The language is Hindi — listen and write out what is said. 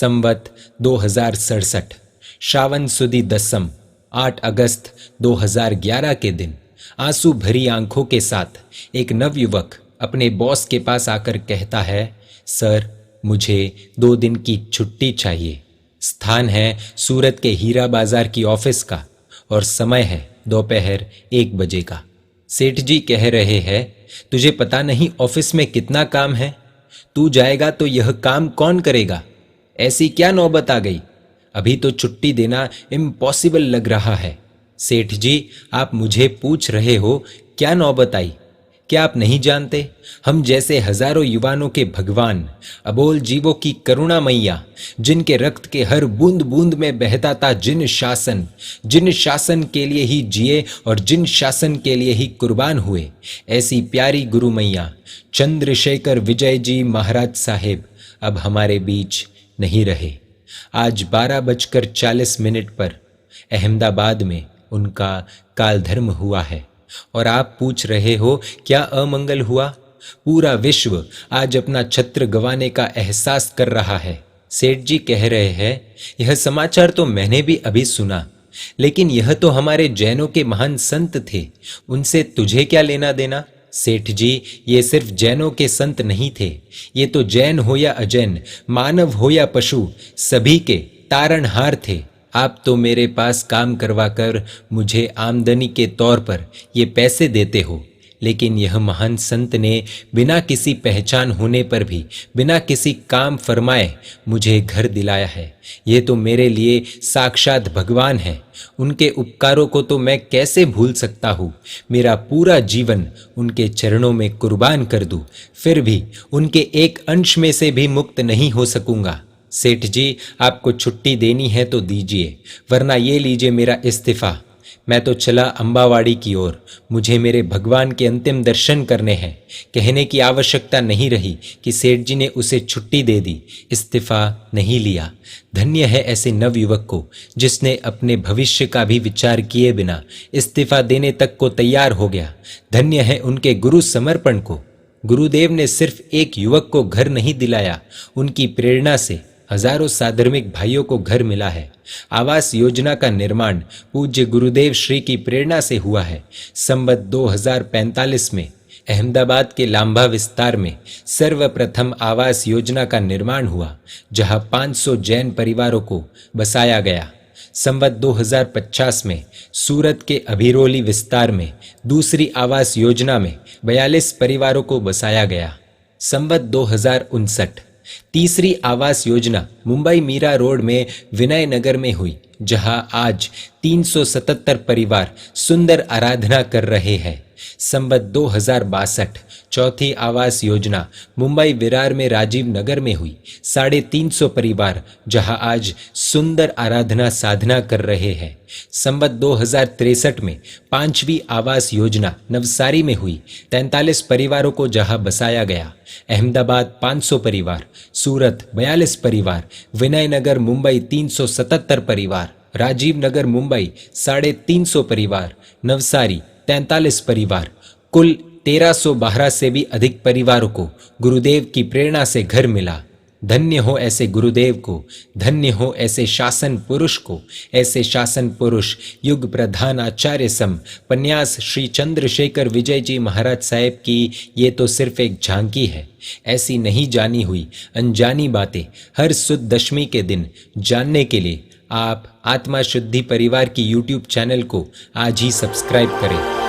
संवत 2067, श्रावण सुदी दसम, 8 अगस्त 2011 के दिन आंसू भरी आंखों के साथ एक नवयुवक अपने बॉस के पास आकर कहता है, सर मुझे 2 दिन की छुट्टी चाहिए। स्थान है सूरत के हीरा बाजार की ऑफिस का और समय है दोपहर 1 बजे का। सेठ जी कह रहे हैं, तुझे पता नहीं ऑफिस में कितना काम है? तू जाएगा तो यह काम कौन करेगा? ऐसी क्या नौबत आ गई? अभी तो छुट्टी देना इम्पॉसिबल लग रहा है। सेठ जी, आप मुझे पूछ रहे हो क्या नौबत आई? क्या आप नहीं जानते, हम जैसे हजारों युवानों के भगवान, अबोल जीवों की करुणा मैया, जिनके रक्त के हर बूंद बूंद में बहता था जिन शासन के लिए ही जिए और जिन शासन के लिए ही कुर्बान हुए, ऐसी प्यारी गुरु मैया चंद्रशेखर विजय जी महाराज साहेब अब हमारे बीच नहीं रहे। आज 12:40 पर अहमदाबाद में उनका कालधर्म हुआ है और आप पूछ रहे हो क्या अमंगल हुआ? पूरा विश्व आज अपना छत्र गंवाने का एहसास कर रहा है। सेठ जी कह रहे हैं, यह समाचार तो मैंने भी अभी सुना, लेकिन यह तो हमारे जैनों के महान संत थे, उनसे तुझे क्या लेना देना? सेठ जी, ये सिर्फ जैनों के संत नहीं थे, ये तो जैन हो या अजैन, मानव हो या पशु, सभी के तारणहार थे। आप तो मेरे पास काम करवा कर मुझे आमदनी के तौर पर ये पैसे देते हो, लेकिन यह महान संत ने बिना किसी पहचान होने पर भी, बिना किसी काम फरमाए मुझे घर दिलाया है। ये तो मेरे लिए साक्षात भगवान है। उनके उपकारों को तो मैं कैसे भूल सकता हूँ? मेरा पूरा जीवन उनके चरणों में कुर्बान कर दूँ, फिर भी उनके एक अंश में से भी मुक्त नहीं हो सकूँगा। सेठ जी, आपको छुट्टी देनी है तो दीजिए, वरना ये लीजिए मेरा इस्तीफा। मैं तो चला अंबावाड़ी की ओर, मुझे मेरे भगवान के अंतिम दर्शन करने हैं। कहने की आवश्यकता नहीं रही कि सेठ जी ने उसे छुट्टी दे दी, इस्तीफा नहीं लिया। धन्य है ऐसे नवयुवक को जिसने अपने भविष्य का भी विचार किए बिना इस्तीफा देने तक को तैयार हो गया। धन्य है उनके गुरु समर्पण को। गुरुदेव ने सिर्फ एक युवक को घर नहीं दिलाया, उनकी प्रेरणा से हजारों साधर्मिक भाइयों को घर मिला है। आवास योजना का निर्माण पूज्य गुरुदेव श्री की प्रेरणा से हुआ है। संवत 2045 में अहमदाबाद के लांबा विस्तार में सर्वप्रथम आवास योजना का निर्माण हुआ, जहां 500 जैन परिवारों को बसाया गया। संवत 2050 में सूरत के अभिरोली विस्तार में दूसरी आवास योजना में 42 परिवारों को बसाया गया। संवत 2059 तीसरी आवास योजना मुंबई मीरा रोड में विनय नगर में हुई, जहां आज 377 परिवार सुंदर आराधना कर रहे हैं। संवत 2062 चौथी आवास योजना मुंबई विरार में राजीव नगर में हुई, 350 परिवार जहां आज सुंदर आराधना साधना कर रहे हैं। संवत 2063 में 5वीं आवास योजना नवसारी में हुई, 43 परिवारों को जहां बसाया गया। अहमदाबाद 500 परिवार, सूरत 42 परिवार, विनयनगर मुंबई 377 परिवार, राजीव नगर मुंबई 350 परिवार, नवसारी 43 परिवार, कुल 1312 से भी अधिक परिवारों को गुरुदेव की प्रेरणा से घर मिला। धन्य हो ऐसे गुरुदेव को, धन्य हो ऐसे शासन पुरुष को। ऐसे शासन पुरुष युग प्रधान आचार्य सम पन्यास श्री चंद्रशेखर विजय जी महाराज साहेब की ये तो सिर्फ एक झांकी है। ऐसी नहीं जानी हुई अनजानी बातें हर सुद दशमी के दिन जानने के लिए आप आत्मा शुद्धि परिवार की YouTube चैनल को आज ही सब्सक्राइब करें।